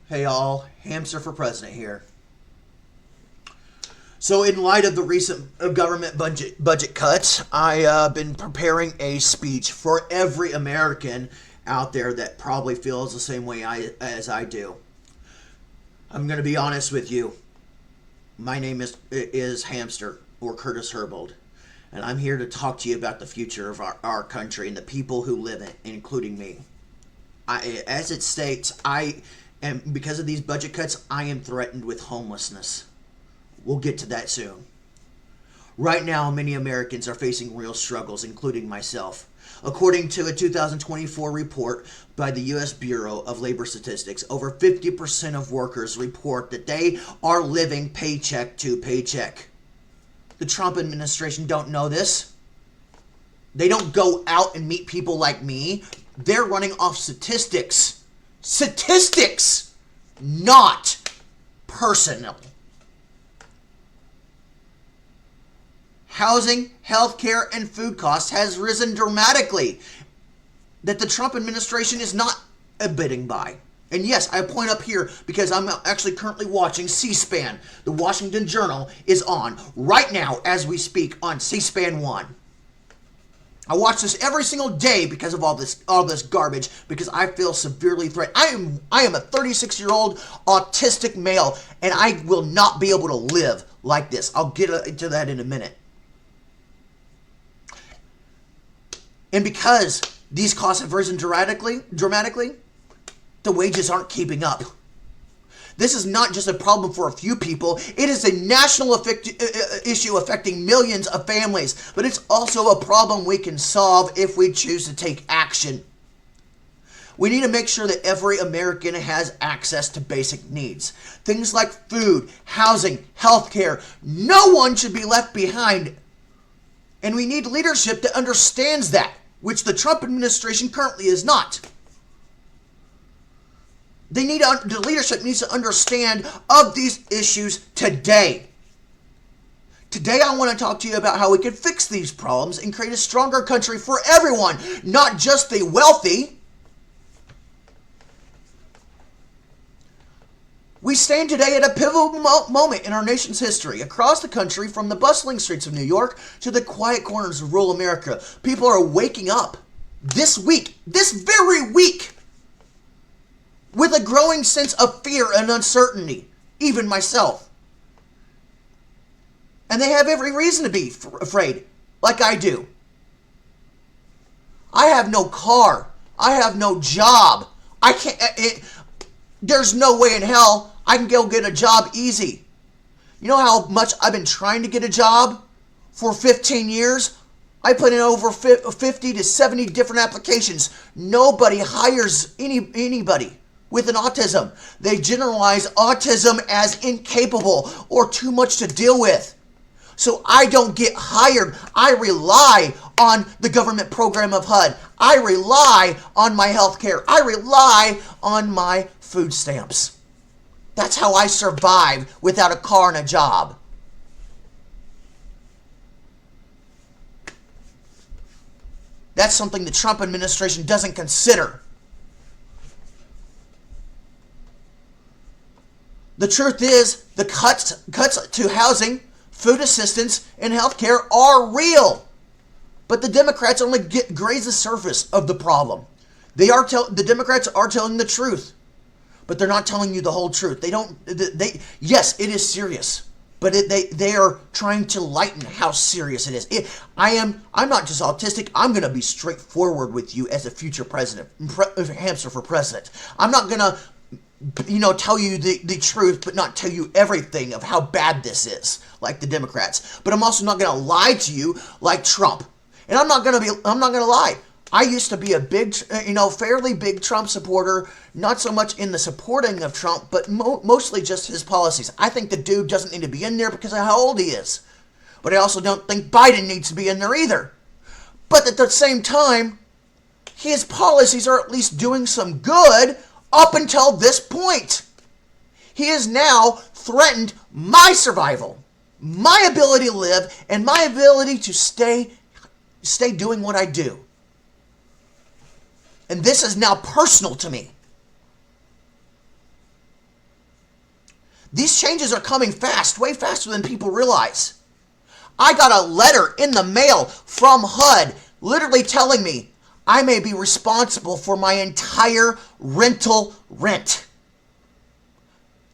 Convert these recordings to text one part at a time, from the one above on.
Hey all, Hamster for President here. So, in light of the recent government budget cuts, I've been preparing a speech for every American out there that probably feels the same way as I do. I'm going to be honest with you. My name is Hamster or Curtis Herbold, and I'm here to talk to you about the future of our country and the people who live in it, including me. As it states, and because of these budget cuts, I am threatened with homelessness. We'll get to that soon. Right now, many Americans are facing real struggles, including myself. According to a 2024 report by the U.S. Bureau of Labor Statistics, over 50% of workers report that they are living paycheck to paycheck. The Trump administration don't know this. They don't go out and meet people like me. They're running off statistics. Statistics! Not personal. Housing, healthcare, and food costs has risen dramatically that the Trump administration is not abiding by. And yes, I point up here because I'm actually currently watching C-SPAN. The Washington Journal is on right now as we speak on C-SPAN 1. I watch this every single day because of all this garbage, because I feel severely threatened. I am a 36-year-old autistic male, and I will not be able to live like this. I'll get into that in a minute. And because these costs have risen dramatically, the wages aren't keeping up. This is not just a problem for a few people. It is a national issue affecting millions of families. But it's also a problem we can solve if we choose to take action. We need to make sure that every American has access to basic needs. Things like food, housing, healthcare. No one should be left behind. And we need leadership that understands that, which the Trump administration currently is not. The leadership needs to understand of these issues today. Today I want to talk to you about how we can fix these problems and create a stronger country for everyone, not just the wealthy. We stand today at a pivotal moment in our nation's history. Across the country, from the bustling streets of New York to the quiet corners of rural America, people are waking up this very week, with a growing sense of fear and uncertainty, even myself. And they have every reason to be afraid, like I do. I have no car. I have no job. There's no way in hell I can go get a job easy. You know how much I've been trying to get a job for 15 years? I put in over 50 to 70 different applications. Nobody hires anybody with an autism. They generalize autism as incapable or too much to deal with. So I don't get hired. I rely on the government program of HUD. I rely on my health care. I rely on my food stamps. That's how I survive without a car and a job. That's something the Trump administration doesn't consider. The truth is, the cuts to housing, food assistance, and healthcare are real. But the Democrats only graze the surface of the problem. The Democrats are telling the truth, but they're not telling you the whole truth. Yes, it is serious, but they are trying to lighten how serious it is. I'm not just autistic. I'm going to be straightforward with you as a future president, Hamster for president. I'm not going to tell you the truth, but not tell you everything of how bad this is, like the Democrats. But I'm also not going to lie to you like Trump. And I'm not going to lie. I used to be a big, fairly big Trump supporter, not so much in the supporting of Trump, but mostly just his policies. I think the dude doesn't need to be in there because of how old he is. But I also don't think Biden needs to be in there either. But at the same time, his policies are at least doing some good up until this point. He has now threatened my survival, my ability to live, and my ability to stay doing what I do. And this is now personal to me. These changes are coming fast, way faster than people realize. I got a letter in the mail from HUD literally telling me I may be responsible for my entire rental rent.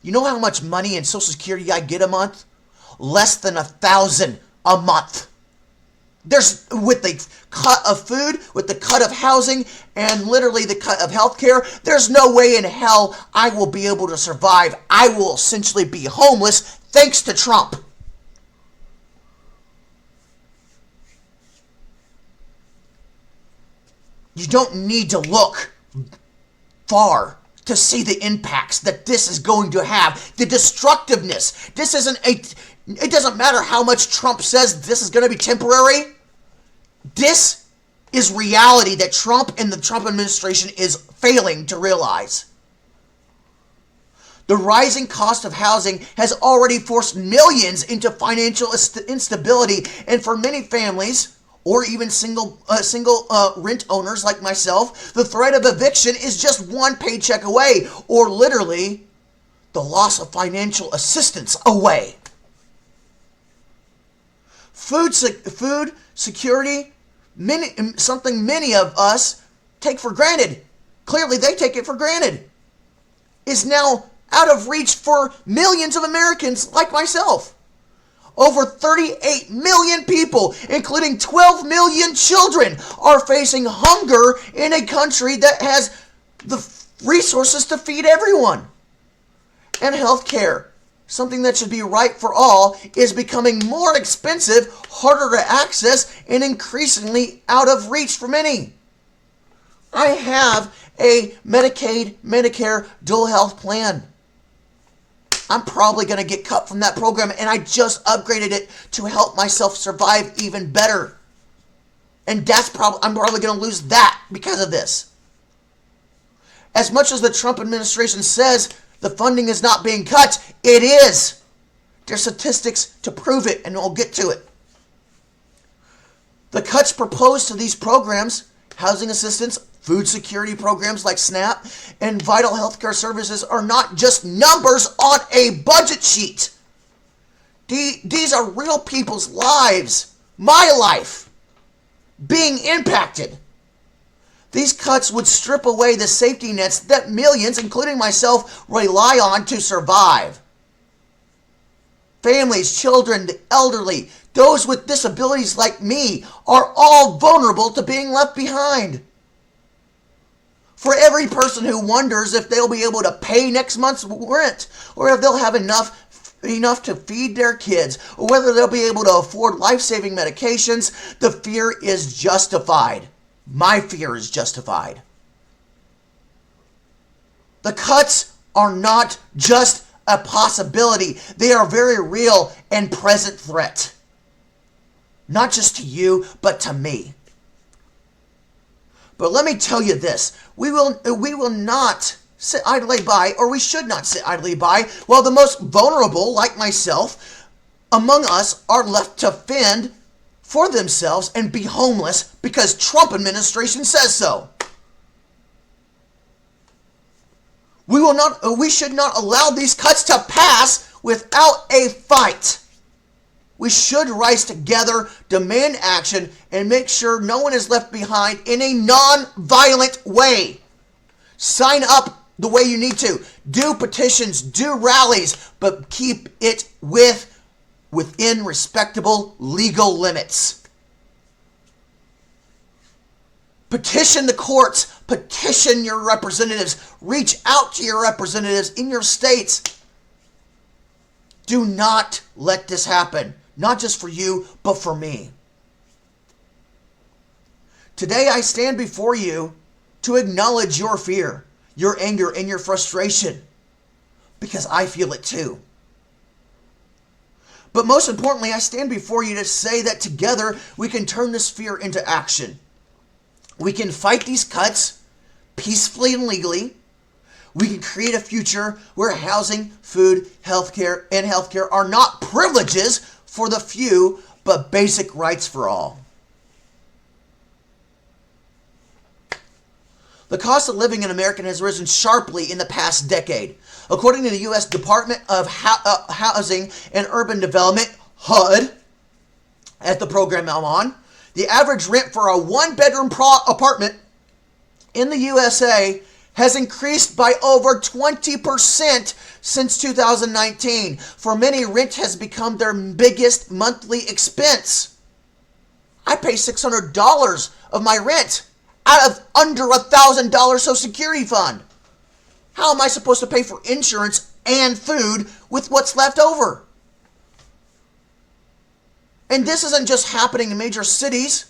You know how much money in Social Security I get a month? Less than $1,000 a month. There's, with the cut of food, with the cut of housing, and literally the cut of healthcare, there's no way in hell I will be able to survive. I will essentially be homeless thanks to Trump. You don't need to look far to see the impacts that this is going to have. The destructiveness. It doesn't matter how much Trump says this is going to be temporary. This is reality that Trump and the Trump administration is failing to realize. The rising cost of housing has already forced millions into financial instability, and for many families, or even single rent owners like myself, the threat of eviction is just one paycheck away, or literally the loss of financial assistance away. Food security, something many of us take for granted, clearly they take it for granted, is now out of reach for millions of Americans like myself. Over 38 million people, including 12 million children, are facing hunger in a country that has the resources to feed everyone. And healthcare, something that should be right for all, is becoming more expensive, harder to access, and increasingly out of reach for many. I have a Medicaid, Medicare dual health plan. I'm probably going to get cut from that program, and I just upgraded it to help myself survive even better. And I'm probably going to lose that because of this. As much as the Trump administration says the funding is not being cut, it is. There's statistics to prove it, and we'll get to it. The cuts proposed to these programs, housing assistance, food security programs like SNAP, and vital healthcare services are not just numbers on a budget sheet. These are real people's lives, my life, being impacted. These cuts would strip away the safety nets that millions, including myself, rely on to survive. Families, children, the elderly, those with disabilities like me are all vulnerable to being left behind. For every person who wonders if they'll be able to pay next month's rent, or if they'll have enough to feed their kids, or whether they'll be able to afford life-saving medications, the fear is justified. My fear is justified. The cuts are not just a possibility. They are a very real and present threat. Not just to you, but to me. But let me tell you this, we will not sit idly by, or we should not sit idly by, while the most vulnerable, like myself, among us are left to fend for themselves and be homeless because Trump administration says so. We should not allow these cuts to pass without a fight. We should rise together, demand action, and make sure no one is left behind in a non-violent way. Sign up the way you need to. Do petitions, do rallies, but keep it within respectable legal limits. Petition the courts. Petition your representatives. Reach out to your representatives in your states. Do not let this happen. Not just for you, but for me. Today I stand before you to acknowledge your fear, your anger, and your frustration, because I feel it too. But most importantly, I stand before you to say that together we can turn this fear into action. We can fight these cuts peacefully and legally. We can create a future where housing, food, healthcare, and healthcare are not privileges for the few, but basic rights for all. The cost of living in America has risen sharply in the past decade. According to the U.S. Department of Housing and Urban Development, HUD, at the program I'm on, the average rent for a one-bedroom apartment in the USA has increased by over 20% since 2019. For many, rent has become their biggest monthly expense. I pay $600 of my rent out of under $1,000 Social Security fund. How am I supposed to pay for insurance and food with what's left over? And this isn't just happening in major cities.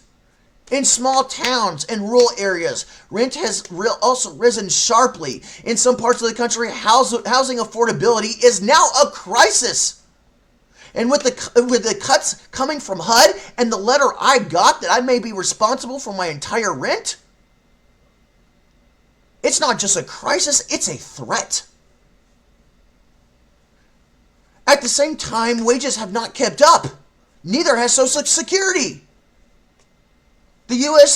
In small towns and rural areas, rent has also risen sharply. In some parts of the country, housing affordability is now a crisis. And with the cuts coming from HUD and the letter I got that I may be responsible for my entire rent, it's not just a crisis, it's a threat. At the same time, wages have not kept up. Neither has Social Security. The U.S.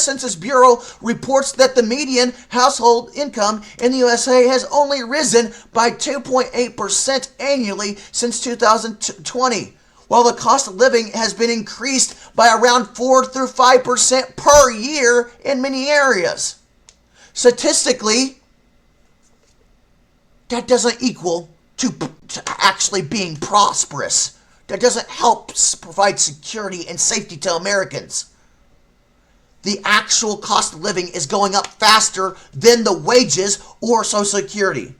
Census Bureau reports that the median household income in the USA has only risen by 2.8% annually since 2020, while the cost of living has been increased by around 4 through 5% per year in many areas. Statistically, that doesn't equal to actually being prosperous. That doesn't help provide security and safety to Americans. The actual cost of living is going up faster than the wages or Social Security.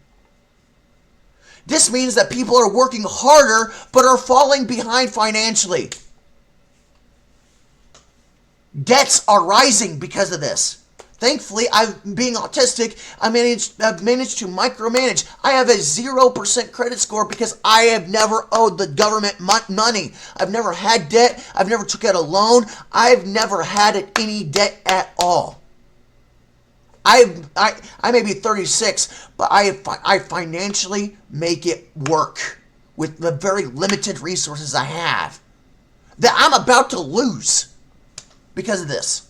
This means that people are working harder but are falling behind financially. Debts are rising because of this. Thankfully, being autistic, I've managed to micromanage. I have a 0% credit score because I have never owed the government money. I've never had debt. I've never took out a loan. I've never had any debt at all. I may be 36, but I financially make it work with the very limited resources I have that I'm about to lose because of this.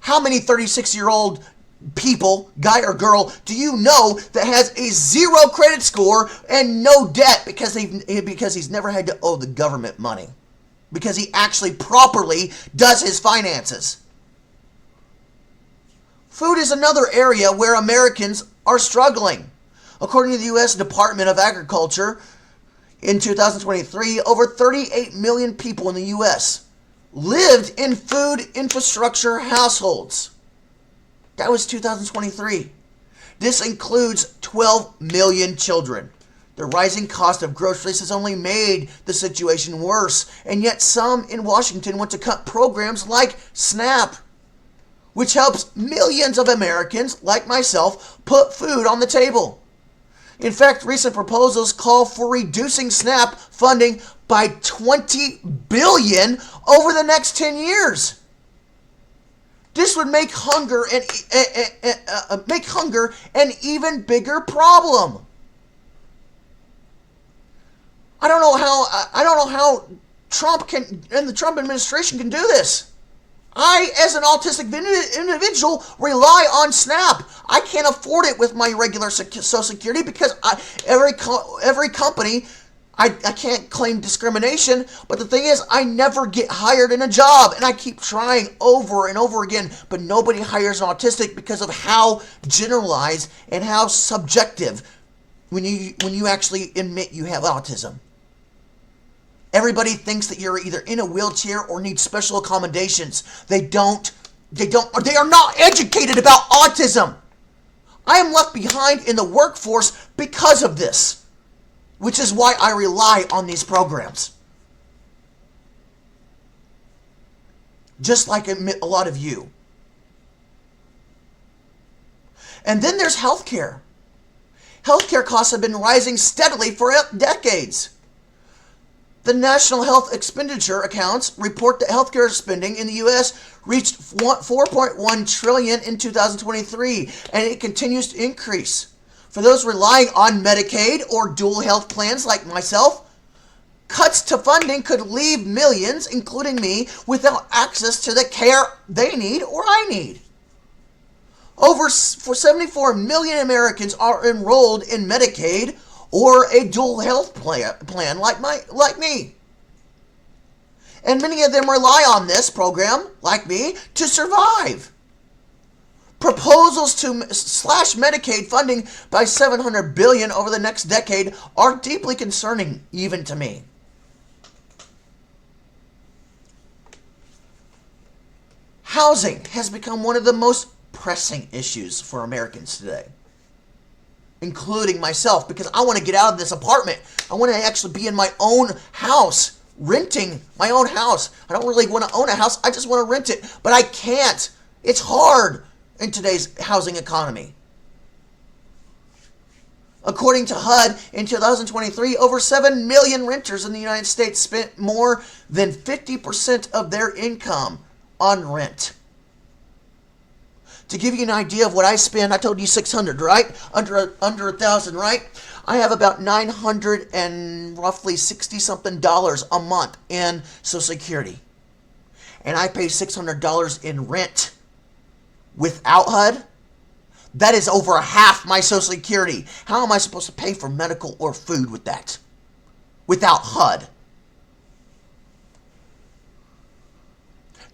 How many 36-year-old people, guy or girl, do you know that has a 0 credit score and no debt because he's never had to owe the government money? Because he actually properly does his finances. Food is another area where Americans are struggling. According to the U.S. Department of Agriculture, in 2023, over 38 million people in the U.S. lived in food infrastructure households. That was 2023. This includes 12 million children. The rising cost of groceries has only made the situation worse, and yet some in Washington want to cut programs like SNAP, which helps millions of Americans, like myself, put food on the table. In fact, recent proposals call for reducing SNAP funding by $20 billion over the next 10 years. This would make hunger an even bigger problem. I don't know how Trump and the Trump administration can do this. I, as an autistic individual, rely on SNAP. I can't afford it with my regular Social Security because every company, I can't claim discrimination, but the thing is, I never get hired in a job, and I keep trying over and over again, but nobody hires an autistic because of how generalized and how subjective when you actually admit you have autism. Everybody thinks that you're either in a wheelchair or need special accommodations. They are not educated about autism. I am left behind in the workforce because of this, which is why I rely on these programs. Just like a lot of you. And then there's healthcare. Healthcare costs have been rising steadily for decades. The National Health Expenditure Accounts report that healthcare spending in the U.S. reached $4.1 trillion in 2023, and it continues to increase. For those relying on Medicaid or dual health plans like myself, Cuts to funding could leave millions, including me, without access to the care they need or I need. Over 74 million Americans are enrolled in Medicaid or a dual health plan like me. And many of them rely on this program, like me, to survive. Proposals to slash Medicaid funding by $700 billion over the next decade are deeply concerning, even to me. Housing has become one of the most pressing issues for Americans today, including myself, because I want to get out of this apartment. I want to actually be in my own house, renting my own house. I don't really want to own a house. I just want to rent it, but I can't. It's hard in today's housing economy. According to HUD, in 2023, over 7 million renters in the United States spent more than 50% of their income on rent. To give you an idea of what I spend, I told you 600, right? Under 1,000, right? I have about 900 and roughly 60 something dollars a month in Social Security. And I pay $600 in rent. Without HUD, that is over half my Social Security. How am I supposed to pay for medical or food with that? Without HUD.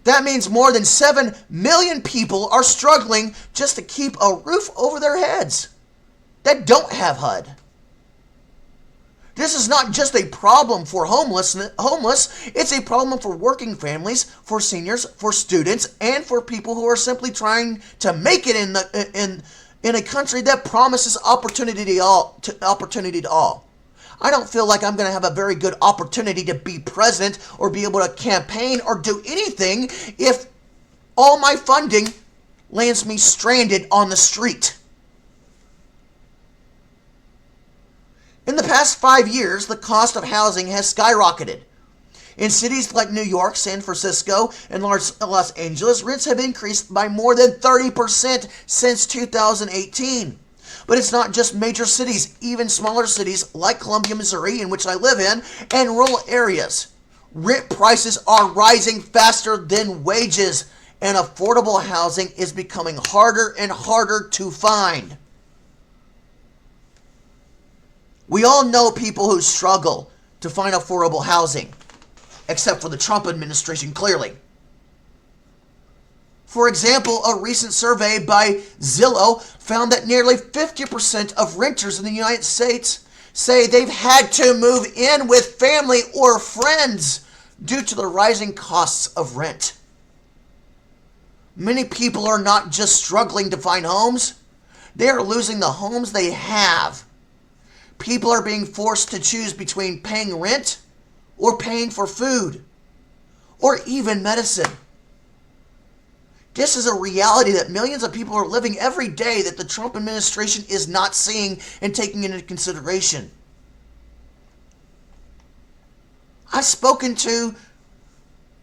That means more than 7 million people are struggling just to keep a roof over their heads that don't have HUD. This is not just a problem for homeless, it's a problem for working families, for seniors, for students, and for people who are simply trying to make it in a country that promises opportunity to all. I don't feel like I'm going to have a very good opportunity to be president or be able to campaign or do anything if all my funding lands me stranded on the street. In the past 5 years, the cost of housing has skyrocketed. In cities like New York, San Francisco, and Los Angeles, rents have increased by more than 30% since 2018. But it's not just major cities, even smaller cities like Columbia, Missouri, in which I live in, and rural areas. Rent prices are rising faster than wages, and affordable housing is becoming harder and harder to find. We all know people who struggle to find affordable housing, except for the Trump administration, clearly. For example, a recent survey by Zillow found that nearly 50% of renters in the United States say they've had to move in with family or friends due to the rising costs of rent. Many people are not just struggling to find homes, they are losing the homes they have. People are being forced to choose between paying rent or paying for food or even medicine. This is a reality that millions of people are living every day that the Trump administration is not seeing and taking into consideration. I've spoken to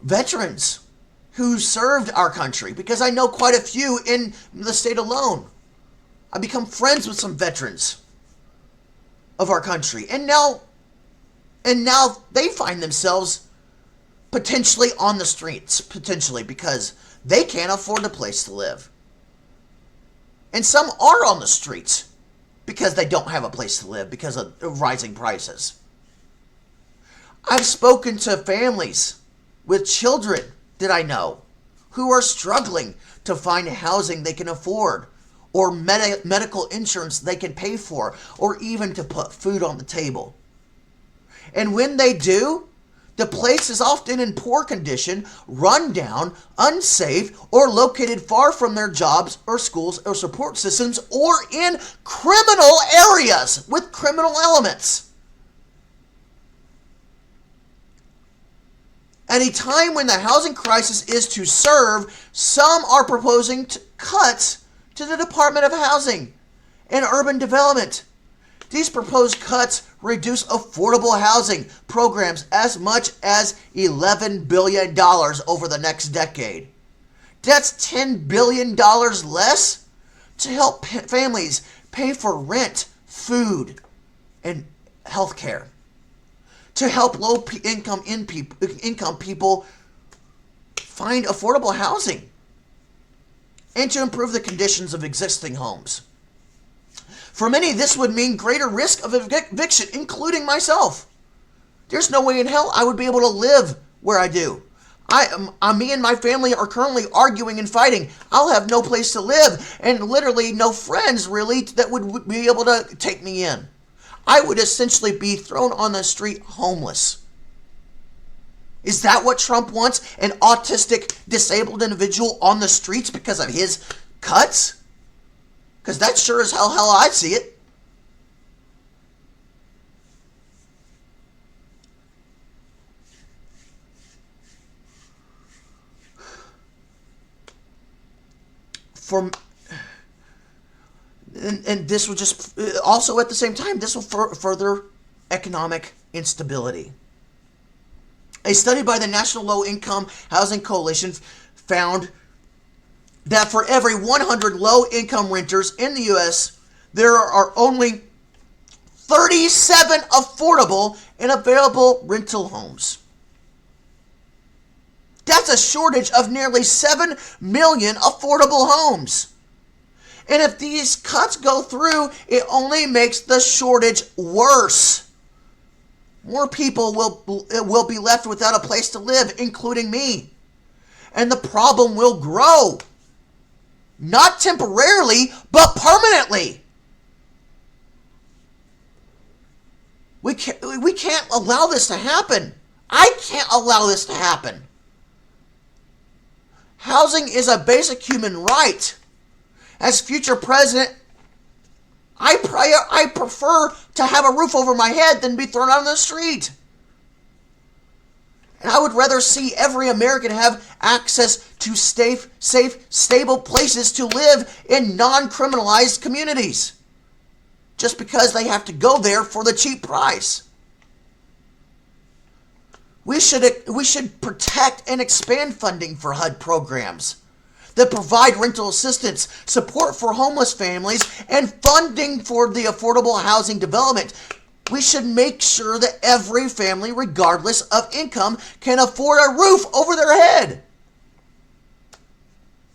veterans who served our country because I know quite a few in the state alone. I've become friends with some veterans of our country. And now they find themselves potentially on the streets, because they can't afford a place to live. And some are on the streets because they don't have a place to live because of rising prices. I've spoken to families with children that I know who are struggling to find housing they can afford, or medical insurance they can pay for, or even to put food on the table. And when they do, the place is often in poor condition, run down, unsafe, or located far from their jobs or schools or support systems, or in criminal areas with criminal elements. At a time when the housing crisis is to serve, some are proposing cuts to the Department of Housing and Urban Development. These proposed cuts reduce affordable housing programs as much as $11 billion over the next decade. That's $10 billion less to help families pay for rent, food, and health care. to help income people find affordable housing and to improve the conditions of existing homes. For many, this would mean greater risk of eviction, including myself. There's no way in hell I would be able to live where I do. Me and my family are currently arguing and fighting. I'll have no place to live and literally no friends really that would be able to take me in. I would essentially be thrown on the street homeless. Is that what Trump wants? An autistic, disabled individual on the streets because of his cuts? Because that's sure as hell how I see it. And this will just also at the same time, this will further economic instability. A study by the National Low Income Housing Coalition found that for every 100 low income renters in the U.S., there are only 37 affordable and available rental homes. That's a shortage of nearly 7 million affordable homes. And if these cuts go through, it only makes the shortage worse. More people will be left without a place to live, including me. And the problem will grow. Not temporarily, but permanently. We can't allow this to happen. I can't allow this to happen. Housing is a basic human right. As future president, I prefer to have a roof over my head than be thrown out on the street. And I would rather see every American have access to safe, stable places to live in non-criminalized communities. Just because they have to go there for the cheap price. We should protect and expand funding for HUD programs that provide rental assistance, support for homeless families, and funding for the affordable housing development. We should make sure that every family, regardless of income, can afford a roof over their head.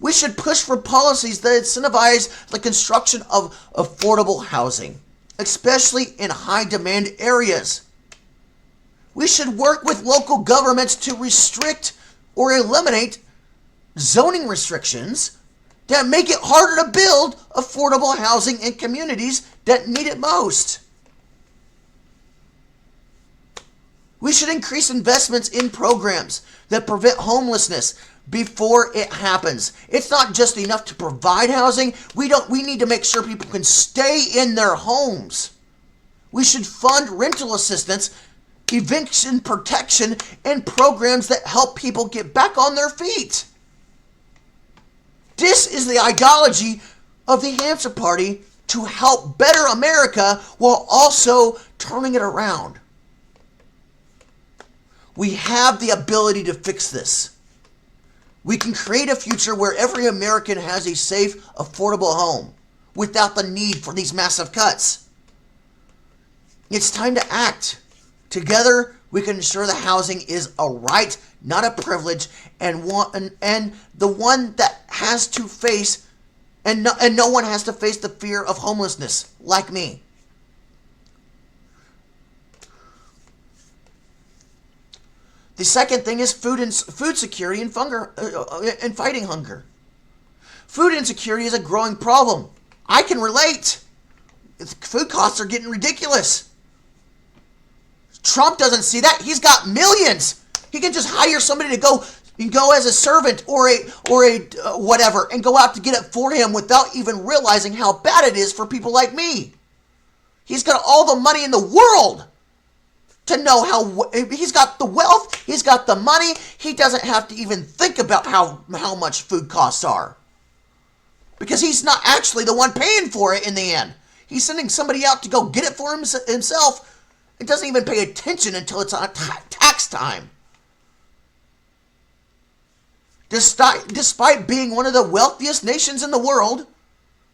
We should push for policies that incentivize the construction of affordable housing, especially in high-demand areas. We should work with local governments to restrict or eliminate zoning restrictions that make it harder to build affordable housing in communities that need it most. We should increase investments in programs that prevent homelessness before it happens. It's not just enough to provide housing. We need to make sure people can stay in their homes. We should fund rental assistance, eviction protection, and programs that help people get back on their feet. This is the ideology of the Hamster Party to help better America while also turning it around. We have the ability to fix this. We can create a future where every American has a safe, affordable home without the need for these massive cuts. It's time to act. Together, we can ensure that housing is a right, not a privilege, and the one that has to face, and no one has to face the fear of homelessness, like me. The second thing is food security and fighting hunger. Food insecurity is a growing problem. I can relate. Food costs are getting ridiculous. Trump doesn't see that. He's got millions. He can just hire somebody to go as a servant or a whatever and go out to get it for him without even realizing how bad it is for people like me. He's got all the money in the world to know how he's got the wealth, he's got the money. He doesn't have to even think about how much food costs are. Because he's not actually the one paying for it in the end. He's sending somebody out to go get it for himself. It doesn't even pay attention until it's on tax time. Despite being one of the wealthiest nations in the world,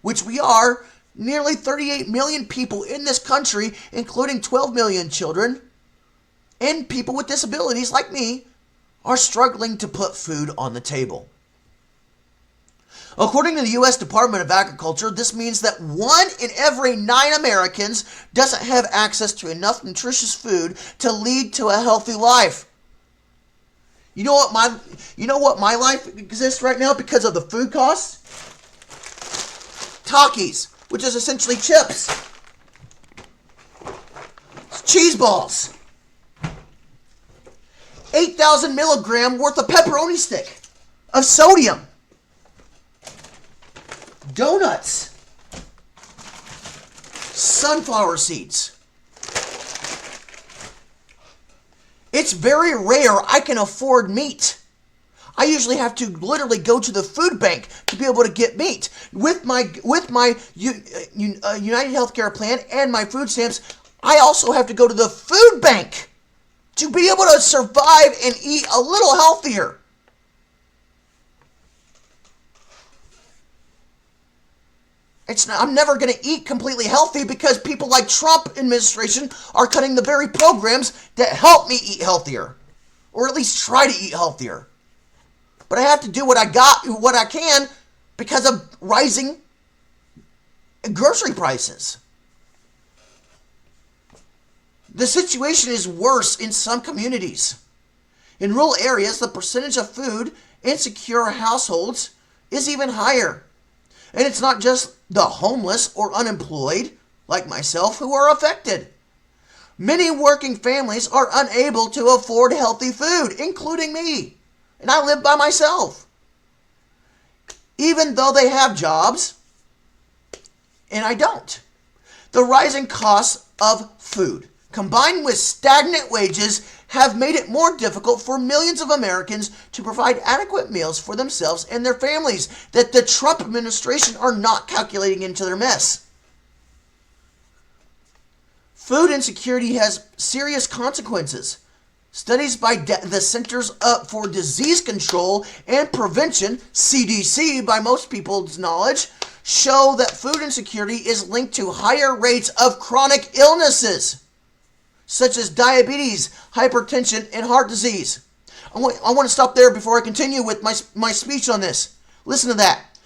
which we are, nearly 38 million people in this country, including 12 million children, and people with disabilities like me are struggling to put food on the table. According to the U.S. Department of Agriculture, this means that 1 in every 9 Americans doesn't have access to enough nutritious food to lead to a healthy life. You know what my life exists right now because of the food costs? Takis, which is essentially chips. Cheese balls. 8,000 milligram worth of pepperoni stick of sodium. Donuts. Sunflower seeds. It's very rare I can afford meat. I usually have to literally go to the food bank to be able to get meat. With my United Healthcare plan and my food stamps, I also have to go to the food bank to be able to survive and eat a little healthier. I'm never going to eat completely healthy because people like Trump administration are cutting the very programs that help me eat healthier, or at least try to eat healthier. But I have to do what I can because of rising grocery prices. The situation is worse in some communities. In rural areas, the percentage of food insecure households is even higher. And it's not just the homeless or unemployed, like myself, who are affected. Many working families are unable to afford healthy food, including me. And I live by myself. Even though they have jobs, and I don't. The rising costs of food, combined with stagnant wages, have made it more difficult for millions of Americans to provide adequate meals for themselves and their families that the Trump administration are not calculating into their mess. Food insecurity has serious consequences. Studies by the Centers for Disease Control and Prevention, CDC by most people's knowledge, show that food insecurity is linked to higher rates of chronic illnesses, such as diabetes, hypertension, and heart disease. I want to stop there before I continue with my speech on this. Listen to that.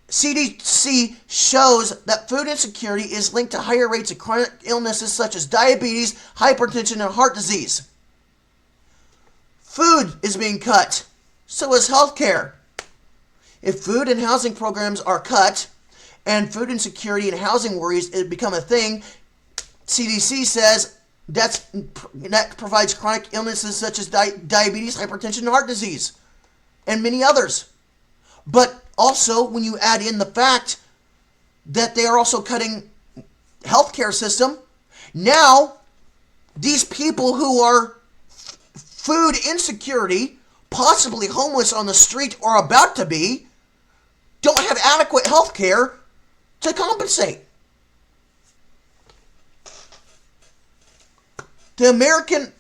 CDC shows that food insecurity is linked to higher rates of chronic illnesses such as diabetes, hypertension, and heart disease. Food is being cut. So is healthcare. If food and housing programs are cut, and food insecurity and housing worries become a thing, CDC says that provides chronic illnesses such as diabetes, hypertension, and heart disease, and many others. But also, when you add in the fact that they are also cutting healthcare system, now these people who are food insecurity, possibly homeless on the street or about to be, don't have adequate health care to compensate. The American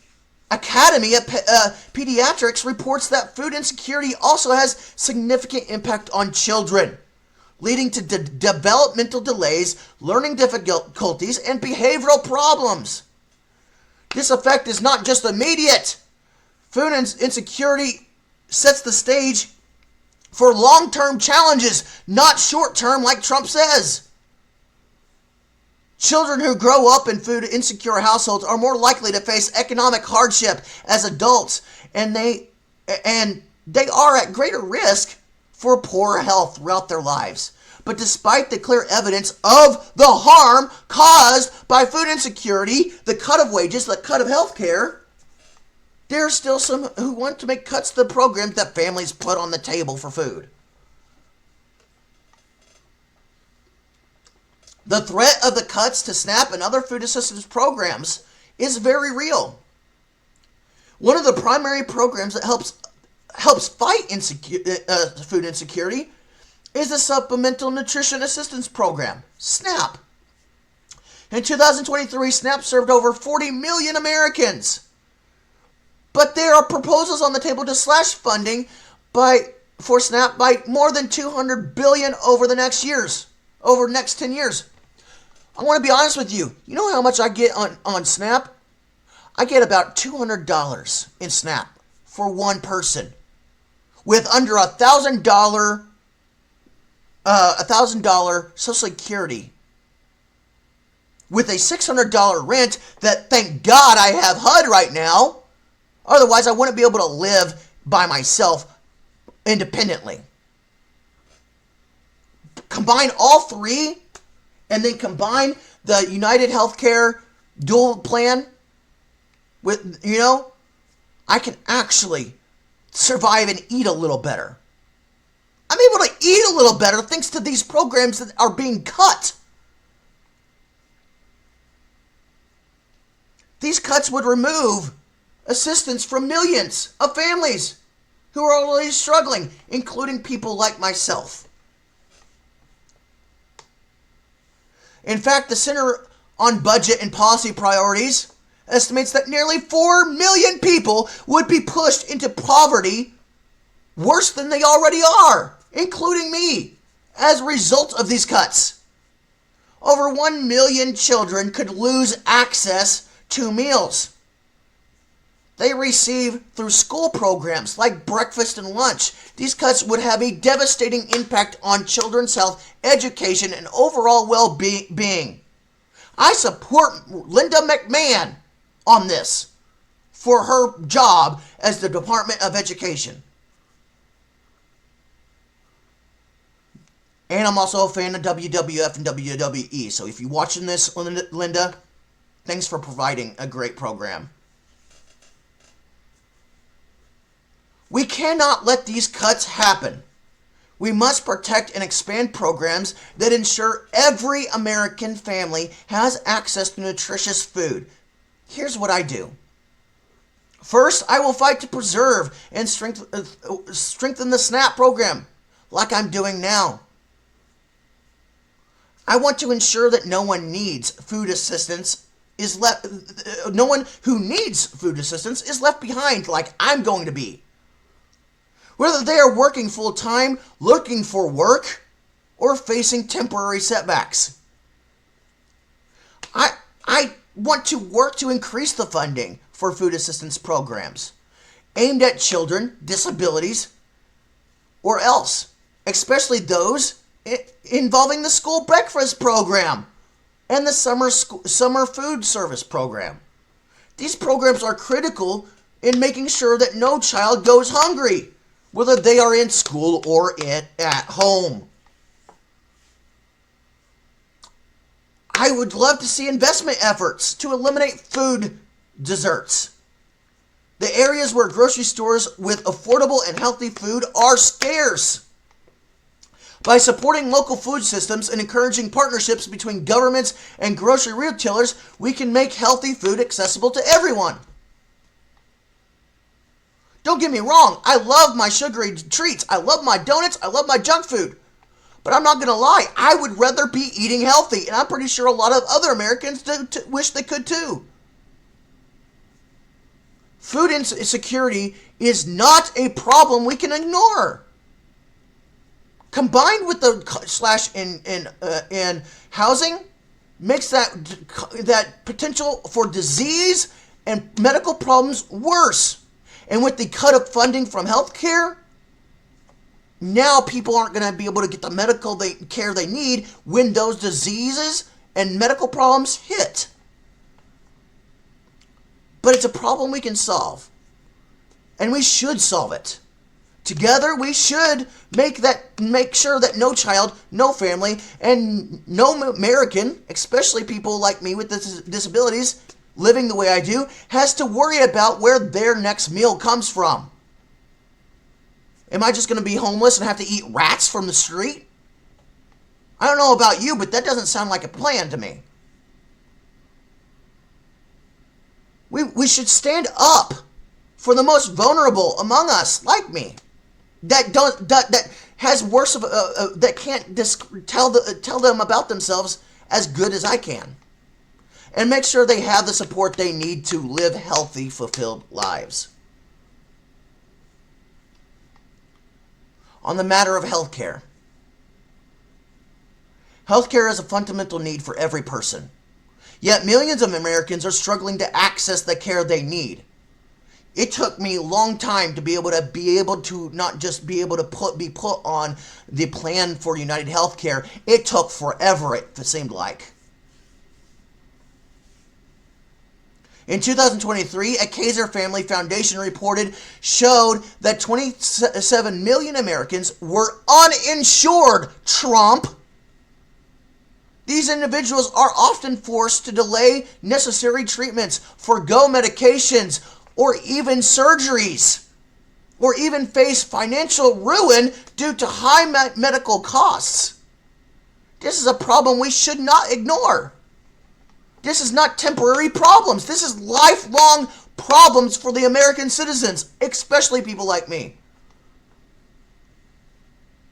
Academy of Pediatrics reports that food insecurity also has significant impact on children, leading to developmental delays, learning difficulties, and behavioral problems. This effect is not just immediate. Food insecurity sets the stage for long-term challenges, not short-term like Trump says. Children who grow up in food insecure households are more likely to face economic hardship as adults, and they are at greater risk for poor health throughout their lives. But despite the clear evidence of the harm caused by food insecurity, the cut of wages, the cut of health care, there are still some who want to make cuts to the programs that families put on the table for food. The threat of the cuts to SNAP and other food assistance programs is very real. One of the primary programs that helps fight food insecurity is the Supplemental Nutrition Assistance Program, SNAP. In 2023, SNAP served over 40 million Americans. But there are proposals on the table to slash funding for SNAP by more than $200 billion over the next 10 years. I want to be honest with you. You know how much I get on SNAP? I get about $200 in SNAP for one person with under $1,000 Social Security, with a $600 rent that, thank God, I have HUD right now. Otherwise, I wouldn't be able to live by myself independently. Combine all three, and then combine the United Healthcare dual plan with, I can actually survive and eat a little better. I'm able to eat a little better thanks to these programs that are being cut. These cuts would remove assistance from millions of families who are already struggling, including people like myself. In fact, the Center on Budget and Policy Priorities estimates that nearly 4 million people would be pushed into poverty worse than they already are, including me, as a result of these cuts. Over 1 million children could lose access to meals they receive through school programs like breakfast and lunch. These cuts would have a devastating impact on children's health, education, and overall well-being. I support Linda McMahon on this for her job as the Department of Education. And I'm also a fan of WWF and WWE. So if you're watching this, Linda, thanks for providing a great program. We cannot let these cuts happen. We must protect and expand programs that ensure every American family has access to nutritious food. Here's what I do. First, I will fight to preserve and strengthen the SNAP program, like I'm doing now. I want to ensure that no one who needs food assistance is left behind like I'm going to be. Whether they are working full-time, looking for work, or facing temporary setbacks. I want to work to increase the funding for food assistance programs aimed at children, disabilities, or else, especially those involving the school breakfast program and the summer food service program. These programs are critical in making sure that no child goes hungry, whether they are in school or at home. I would love to see investment efforts to eliminate food deserts. The areas where grocery stores with affordable and healthy food are scarce. By supporting local food systems and encouraging partnerships between governments and grocery retailers, we can make healthy food accessible to everyone. Don't get me wrong, I love my sugary treats, I love my donuts, I love my junk food. But I'm not going to lie, I would rather be eating healthy, and I'm pretty sure a lot of other Americans wish they could too. Food insecurity is not a problem we can ignore. Combined with the slash in housing, makes that potential for disease and medical problems worse. And with the cut of funding from healthcare, now people aren't going to be able to get the medical care they need when those diseases and medical problems hit. But it's a problem we can solve. And we should solve it. Together, we should make sure that no child, no family, and no American, especially people like me with disabilities, living the way I do, has to worry about where their next meal comes from. Am I just going to be homeless and have to eat rats from the street? I don't know about you, but that doesn't sound like a plan to me. We should stand up for the most vulnerable among us, like me, that has worse of that can't tell them about themselves as good as I can, and make sure they have the support they need to live healthy, fulfilled lives. On the matter of healthcare. Healthcare is a fundamental need for every person. Yet millions of Americans are struggling to access the care they need. It took me a long time to be able to not just be able to be put on the plan for United Healthcare. It took forever, it seemed like. In 2023, a Kaiser Family Foundation showed that 27 million Americans were uninsured, Trump. These individuals are often forced to delay necessary treatments, forgo medications, or even surgeries, or even face financial ruin due to high medical costs. This is a problem we should not ignore. This is not temporary problems. This is lifelong problems for the American citizens, especially people like me.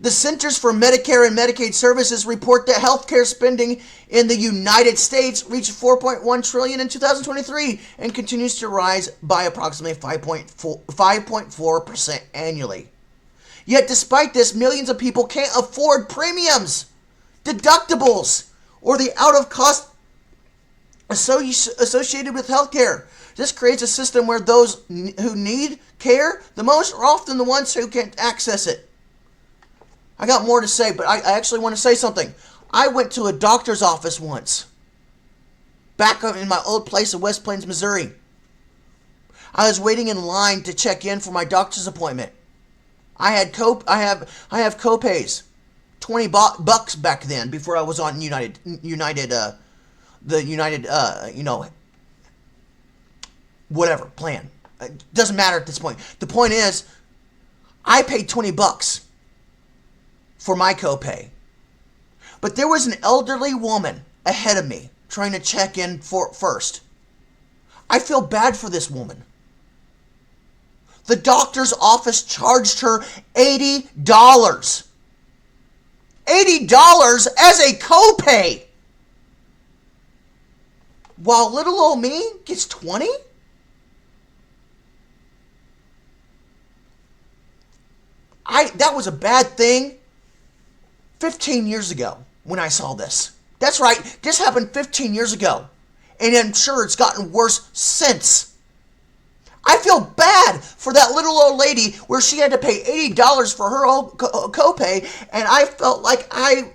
The Centers for Medicare and Medicaid Services report that healthcare spending in the United States reached $4.1 trillion in 2023 and continues to rise by approximately 5.4% annually. Yet despite this, millions of people can't afford premiums, deductibles, or the out-of-cost associated with healthcare. This creates a system where those who need care the most are often the ones who can't access it. I got more to say, but I actually want to say something. I went to a doctor's office once, back in my old place in West Plains, Missouri. I was waiting in line to check in for my doctor's appointment. I have copays, $20 back then before I was on whatever plan. It doesn't matter at this point. The point is, I paid $20 for my copay. But there was an elderly woman ahead of me trying to check in first. I feel bad for this woman. The doctor's office charged her $80. $80 as a copay. While little old me gets $20? That was a bad thing 15 years ago when I saw this. That's right, this happened 15 years ago. And I'm sure it's gotten worse since. I feel bad for that little old lady where she had to pay $80 for her old copay, and I felt like I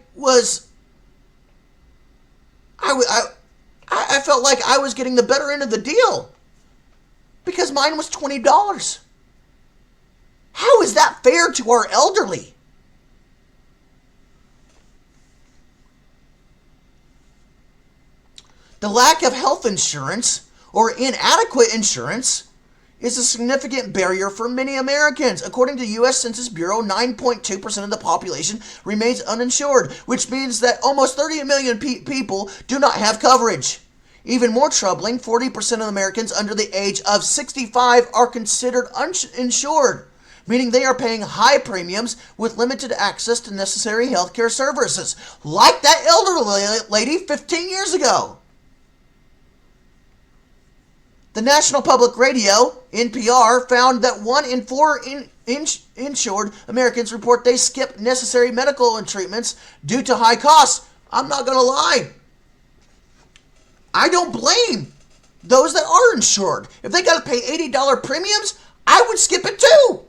felt like I was getting the better end of the deal because mine was $20. How is that fair to our elderly? The lack of health insurance or inadequate insurance is a significant barrier for many Americans. According to the U.S. Census Bureau, 9.2% of the population remains uninsured, which means that almost 30 million people do not have coverage. Even more troubling, 40% of Americans under the age of 65 are considered uninsured, meaning they are paying high premiums with limited access to necessary healthcare services, like that elderly lady 15 years ago. The National Public Radio, NPR, found that 1 in 4 insured Americans report they skip necessary medical treatments due to high costs. I'm not going to lie. I don't blame those that are insured. If they got to pay $80 premiums, I would skip it too.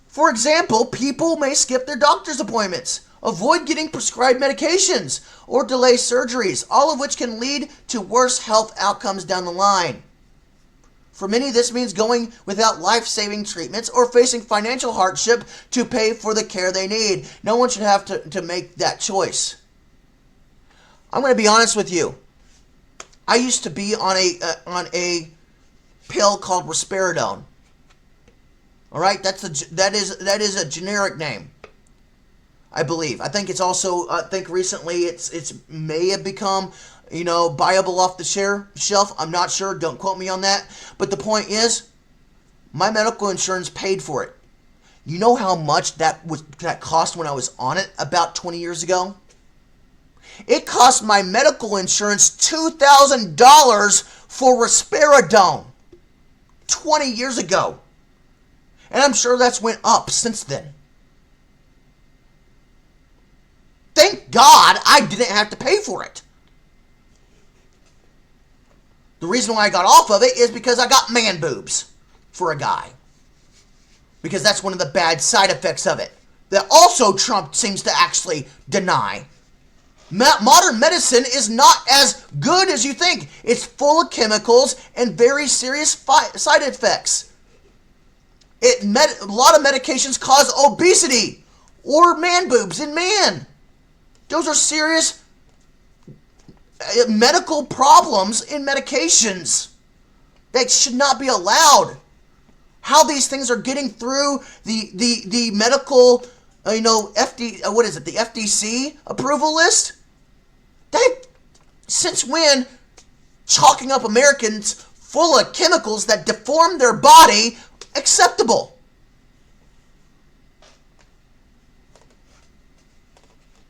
For example, people may skip their doctor's appointments, avoid getting prescribed medications, or delay surgeries, all of which can lead to worse health outcomes down the line. For many, this means going without life-saving treatments or facing financial hardship to pay for the care they need. No one should have to make that choice. I'm going to be honest with you. I used to be on a pill called risperidone. All right, that is a generic name, I believe. I think it's also, recently it's may have become, buyable off the shelf. I'm not sure. Don't quote me on that. But the point is, my medical insurance paid for it. You know how much that cost when I was on it about 20 years ago? It cost my medical insurance $2,000 for risperidone 20 years ago. And I'm sure that's went up since then. Thank thank God I didn't have to pay for it. The reason why I got off of it is because I got man boobs for a guy. Because that's one of the bad side effects of it. That also Trump seems to actually deny. Modern medicine is not as good as you think. It's full of chemicals and very serious side effects. A lot of medications cause obesity or man boobs in man. Those are serious medical problems in medications that should not be allowed. How these things are getting through the medical, the FDC approval list? Since when chalking up Americans full of chemicals that deform their body acceptable?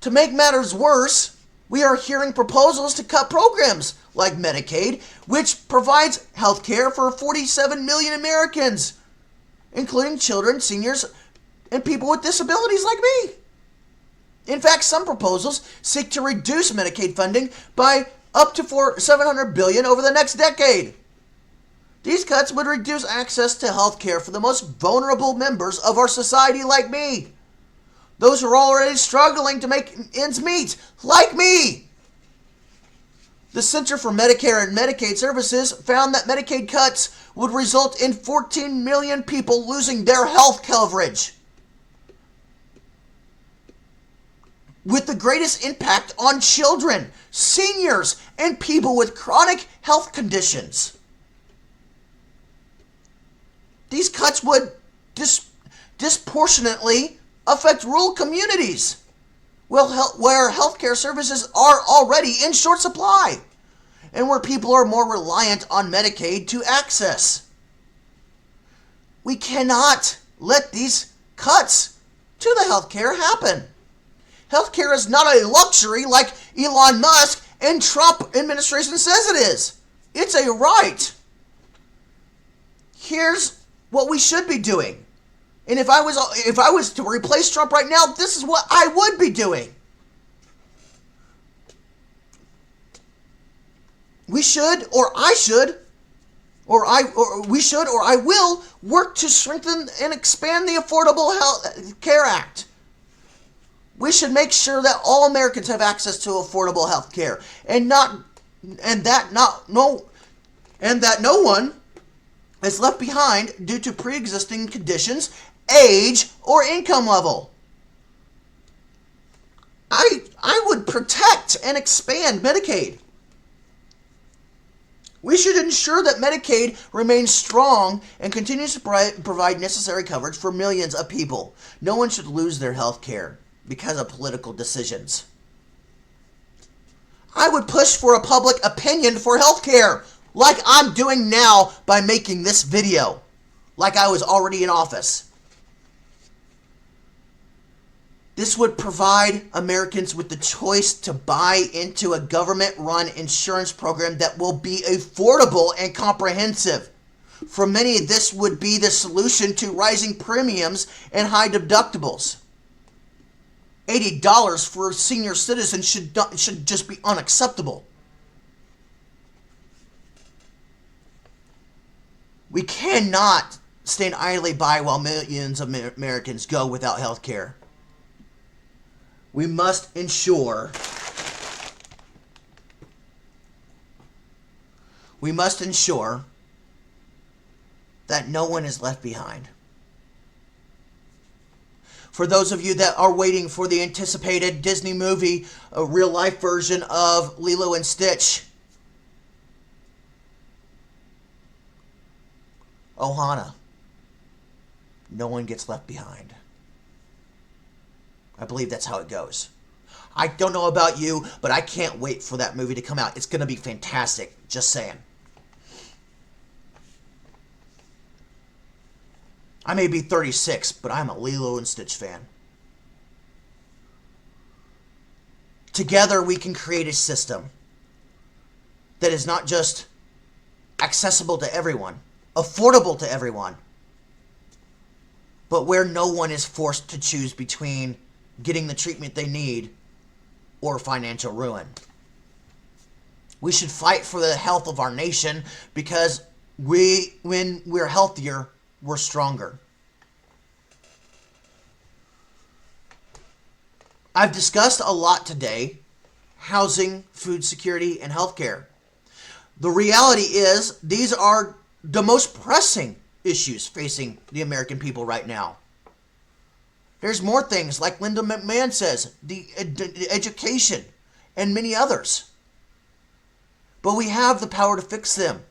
To make matters worse, we are hearing proposals to cut programs like Medicaid, which provides health care for 47 million Americans, including children, seniors, and people with disabilities like me. In fact, some proposals seek to reduce Medicaid funding by up to $700 billion over the next decade. These cuts would reduce access to health care for the most vulnerable members of our society like me. Those who are already struggling to make ends meet, like me. The Center for Medicare and Medicaid Services found that Medicaid cuts would result in 14 million people losing their health coverage, with the greatest impact on children, seniors, and people with chronic health conditions. These cuts would disproportionately affect rural communities, where healthcare services are already in short supply, and where people are more reliant on Medicaid to access. We cannot let these cuts to the healthcare happen. Healthcare is not a luxury like Elon Musk and Trump administration says it is. It's a right. Here's what we should be doing. And if I was to replace Trump right now, this is what I would be doing. We should, or I should, or I will work to strengthen and expand the Affordable Health Care Act. We should make sure that all Americans have access to affordable health care, and that no one is left behind due to pre-existing conditions, age, or income level. I would protect and expand Medicaid. We should ensure that Medicaid remains strong and continues to provide necessary coverage for millions of people. No one should lose their health care because of political decisions. I would push for a public opinion for health care, like I'm doing now by making this video, like I was already in office. This would provide Americans with the choice to buy into a government-run insurance program that will be affordable and comprehensive. For many, this would be the solution to rising premiums and high deductibles. $80 for senior citizens should just be unacceptable. We cannot stand idly by while millions of Americans go without health care. We must ensure that no one is left behind. For those of you that are waiting for the anticipated Disney movie, a real-life version of Lilo and Stitch, Ohana, no one gets left behind. I believe that's how it goes. I don't know about you, but I can't wait for that movie to come out. It's going to be fantastic. Just saying. I may be 36, but I'm a Lilo and Stitch fan. Together, we can create a system that is not just accessible to everyone, affordable to everyone, but where no one is forced to choose between getting the treatment they need or financial ruin. We should fight for the health of our nation because when we're healthier, we're stronger. I've discussed a lot today: housing, food security, and healthcare. The reality is these are the most pressing issues facing the American people right now. There's more things, like Linda McMahon says, the education, and many others. But we have the power to fix them.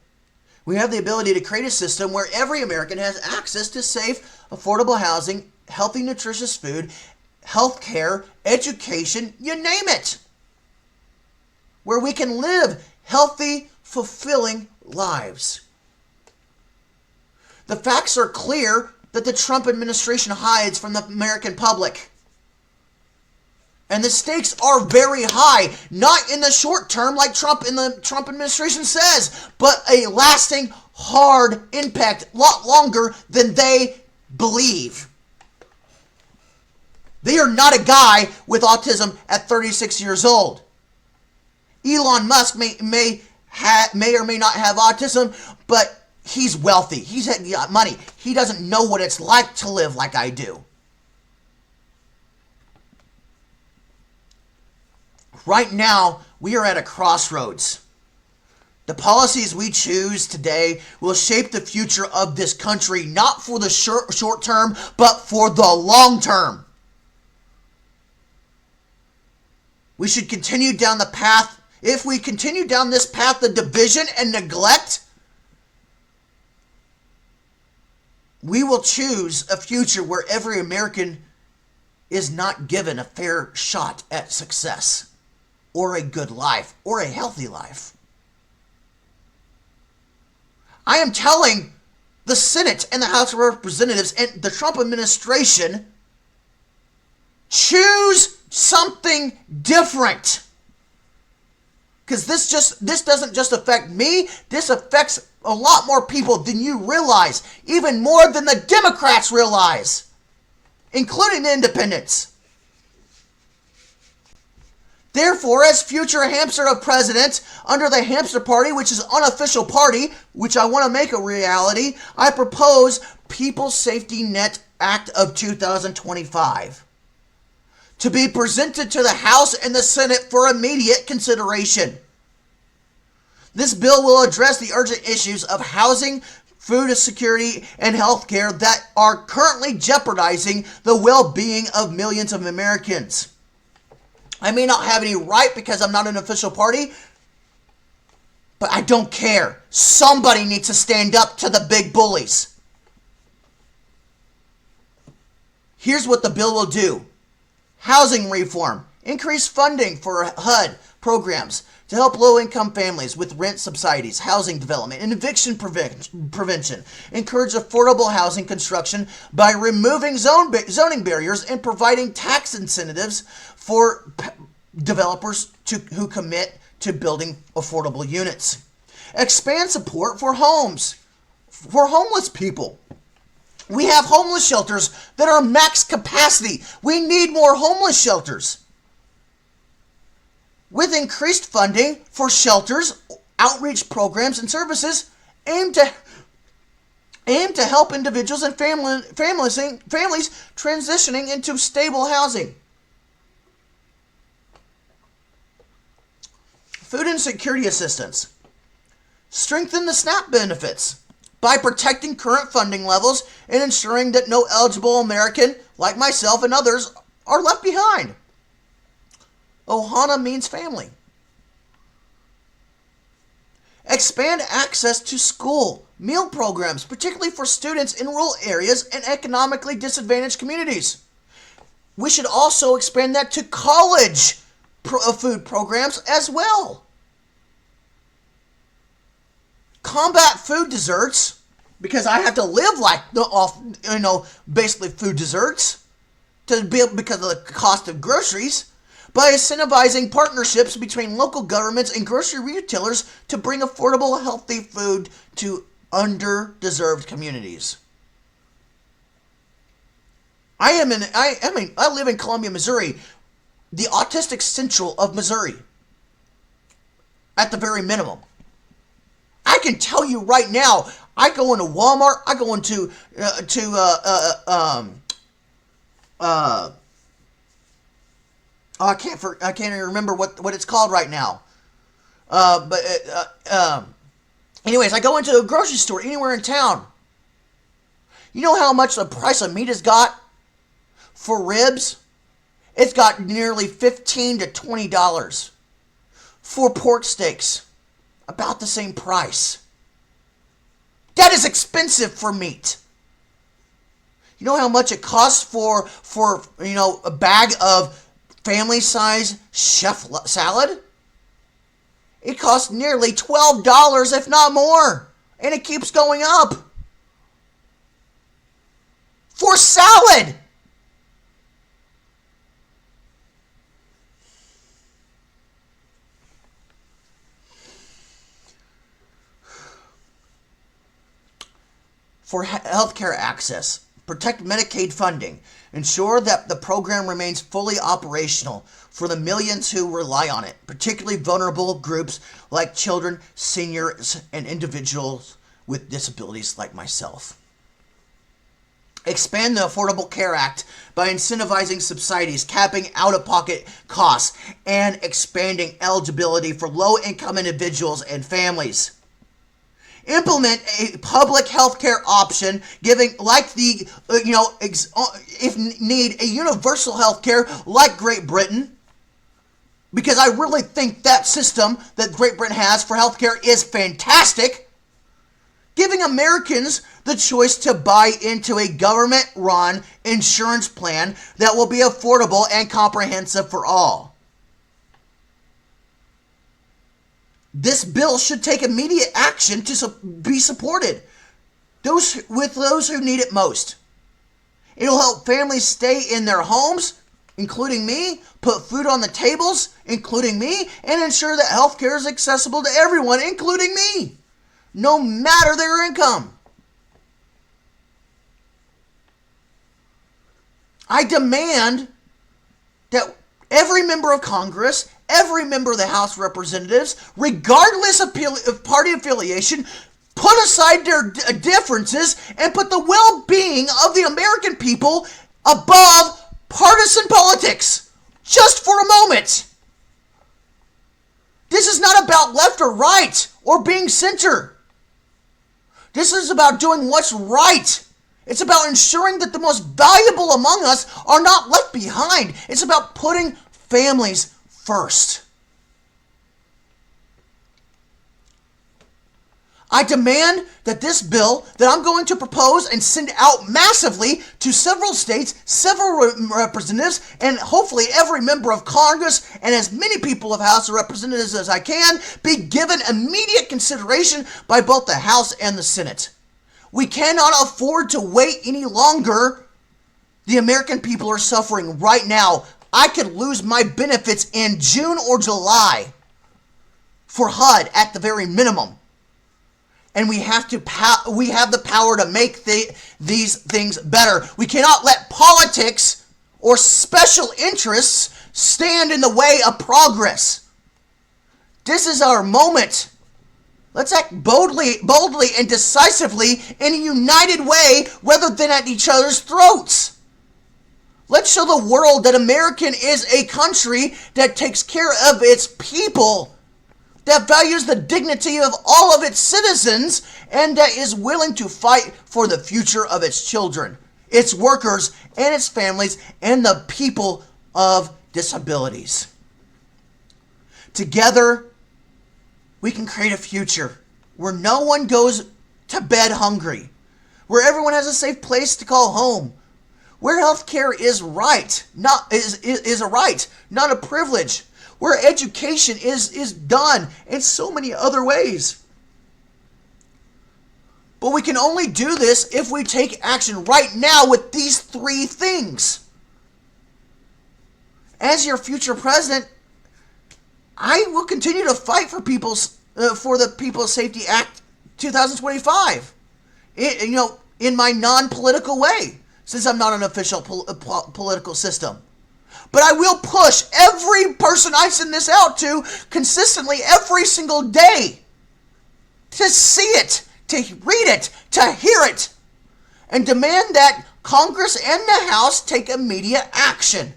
We have the ability to create a system where every American has access to safe, affordable housing, healthy, nutritious food, health care, education, you name it. Where we can live healthy, fulfilling lives. The facts are clear that the Trump administration hides from the American public. And the stakes are very high, not in the short term like the Trump administration says, but a lasting, hard impact, a lot longer than they believe. They are not a guy with autism at 36 years old. Elon Musk may or may not have autism, but he's wealthy. He's got money. He doesn't know what it's like to live like I do. Right now, we are at a crossroads. The policies we choose today will shape the future of this country, not for the short term, but for the long term. We should continue down the path. If we continue down this path of division and neglect, we will choose a future where every American is not given a fair shot at success, or a good life, or a healthy life. I am telling the Senate and the House of Representatives and the Trump administration, choose something different. Because this doesn't just affect me, this affects a lot more people than you realize, even more than the Democrats realize, including the independents. Therefore, as future hamster of president under the Hamster Party, which is an unofficial party, which I want to make a reality, I propose People's Safety Net Act of 2025 to be presented to the House and the Senate for immediate consideration. This bill will address the urgent issues of housing, food security, and health care that are currently jeopardizing the well-being of millions of Americans. I may not have any right because I'm not an official party, but I don't care. Somebody needs to stand up to the big bullies. Here's what the bill will do. Housing reform. Increase funding for HUD programs to help low-income families with rent subsidies, housing development, and eviction prevention. Encourage affordable housing construction by removing zoning barriers and providing tax incentives for developers who commit to building affordable units. Expand support for homes for homeless people. We have homeless shelters that are max capacity. We need more homeless shelters. With increased funding for shelters, outreach programs, and services aimed to help individuals and families transitioning into stable housing. Food insecurity assistance. Strengthen the SNAP benefits by protecting current funding levels and ensuring that no eligible American, like myself and others, are left behind. Ohana means family. Expand access to school meal programs, particularly for students in rural areas and economically disadvantaged communities. We should also expand that to college food programs as well. Combat food deserts, because I have to live like basically food deserts because of the cost of groceries, by incentivizing partnerships between local governments and grocery retailers to bring affordable, healthy food to underdeserved communities. I live in Columbia, Missouri. the Autistic Central of Missouri, at the very minimum. I can tell you right now, I go into Walmart, I go into I can't even remember what it's called right now. Anyways, I go into a grocery store anywhere in town. You know how much the price of meat has got for ribs? It's got nearly $15 to $20. For pork steaks, about the same price. That is expensive for meat. You know how much it costs for a bag of family size chef salad? It costs nearly $12, if not more. And it keeps going up. For salad! For healthcare access, protect Medicaid funding, ensure that the program remains fully operational for the millions who rely on it, particularly vulnerable groups like children, seniors, and individuals with disabilities like myself. Expand the Affordable Care Act by incentivizing subsidies, capping out-of-pocket costs, and expanding eligibility for low-income individuals and families. Implement a public health care option, giving, like the, if need, a universal health care like Great Britain. Because I really think that system that Great Britain has for health care is fantastic. Giving Americans the choice to buy into a government-run insurance plan that will be affordable and comprehensive for all. This bill should take immediate action to be supported those who need it most. It'll help families stay in their homes, including me, put food on the tables, including me, and ensure that healthcare is accessible to everyone, including me, no matter their income. I demand that every member of Congress, every member of the House of Representatives, regardless of party affiliation, put aside their differences and put the well-being of the American people above partisan politics. Just for a moment. This is not about left or right or being center. This is about doing what's right. It's about ensuring that the most valuable among us are not left behind. It's about putting families first. I demand that this bill that I'm going to propose and send out massively to several states, several representatives, and hopefully every member of Congress and as many people of House of Representatives as I can, be given immediate consideration by both the House and the Senate. We cannot afford to wait any longer. The American people are suffering right now. I could lose my benefits in June or July for HUD at the very minimum. And we have the power to make these things better. We cannot let politics or special interests stand in the way of progress. This is our moment. Let's act boldly and decisively in a united way rather than at each other's throats. Let's show the world that America is a country that takes care of its people, that values the dignity of all of its citizens, and that is willing to fight for the future of its children, its workers, and its families, and the people of disabilities. Together, we can create a future where no one goes to bed hungry, where everyone has a safe place to call home, where healthcare is right, is a right, not a privilege, where education is done in so many other ways. But we can only do this if we take action right now with these three things. As your future president, I will continue to fight for the People's Safety Act 2025. In my non-political way, since I'm not an official political system. But I will push every person I send this out to consistently every single day to see it, to read it, to hear it, and demand that Congress and the House take immediate action.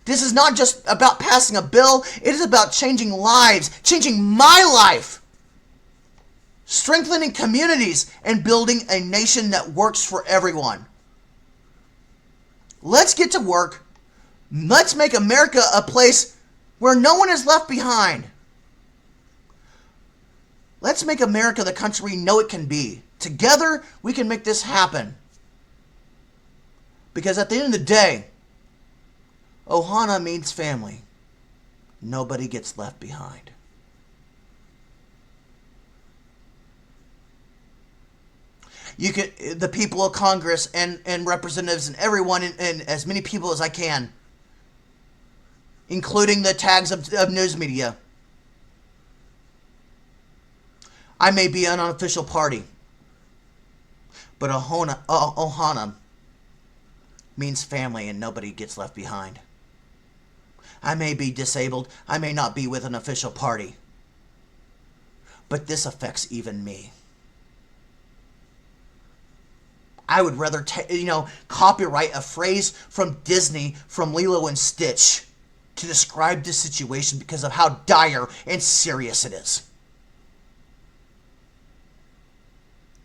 This is not just about passing a bill, it is about changing lives, changing my life, strengthening communities, and building a nation that works for everyone. Let's get to work. Let's make America a place where no one is left behind. Let's make America the country we know it can be. Together, we can make this happen. Because at the end of the day, Ohana means family. Nobody gets left behind. The people of Congress and representatives and everyone and as many people as I can, including the tags of news media. I may be an unofficial party, but Ohana means family and nobody gets left behind. I may be disabled, I may not be with an official party, but this affects even me. I would rather copyright a phrase from Disney from Lilo and Stitch to describe this situation because of how dire and serious it is.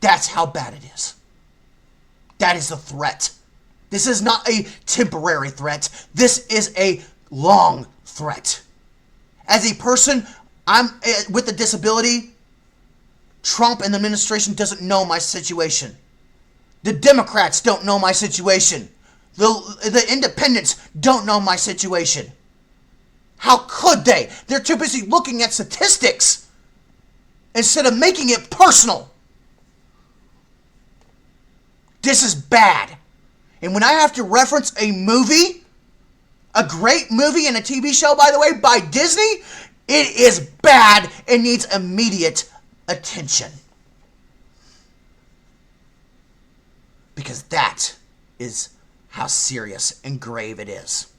That's how bad it is. That is a threat. This is not a temporary threat. This is a long threat. As a person, I'm with a disability. Trump and the administration doesn't know my situation. The Democrats don't know my situation. The independents don't know my situation. How could they? They're too busy looking at statistics instead of making it personal. This is bad. And when I have to reference a movie, a great movie and a TV show, by the way, by Disney, it is bad and needs immediate attention. Because that is how serious and grave it is.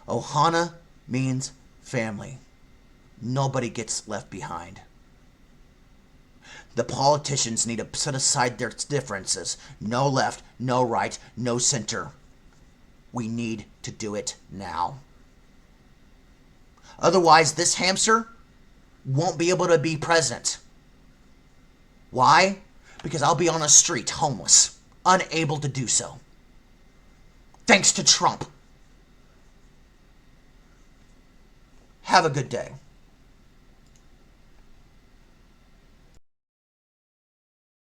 Ohana means family. Nobody gets left behind. The politicians need to set aside their differences. No left, no right, no center. We need to do it now. Otherwise, this hamster won't be able to be president. Why? Because I'll be on a street, homeless, unable to do so. Thanks to Trump. Have a good day.